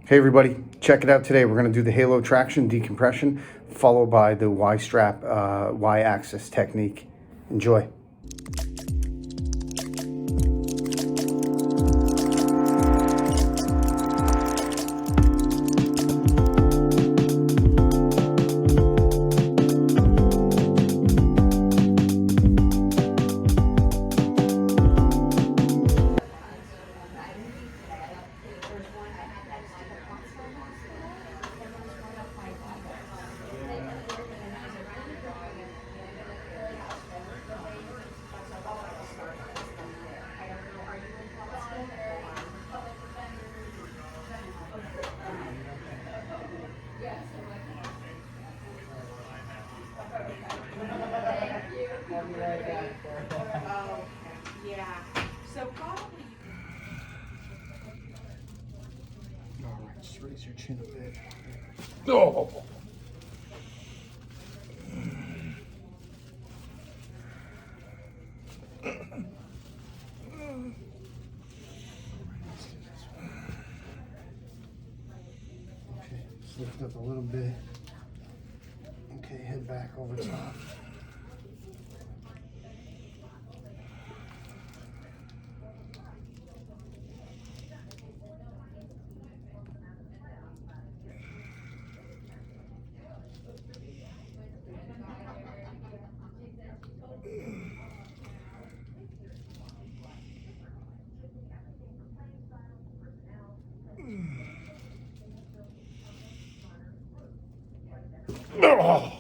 Hey everybody, check it out today. We're going to do the halo traction decompression followed by the Y strap Y axis technique. Enjoy. Yeah. So probably. All right, just raise your chin a bit. Oh. Okay, just lift up a little bit. Okay, head back over top. Oh.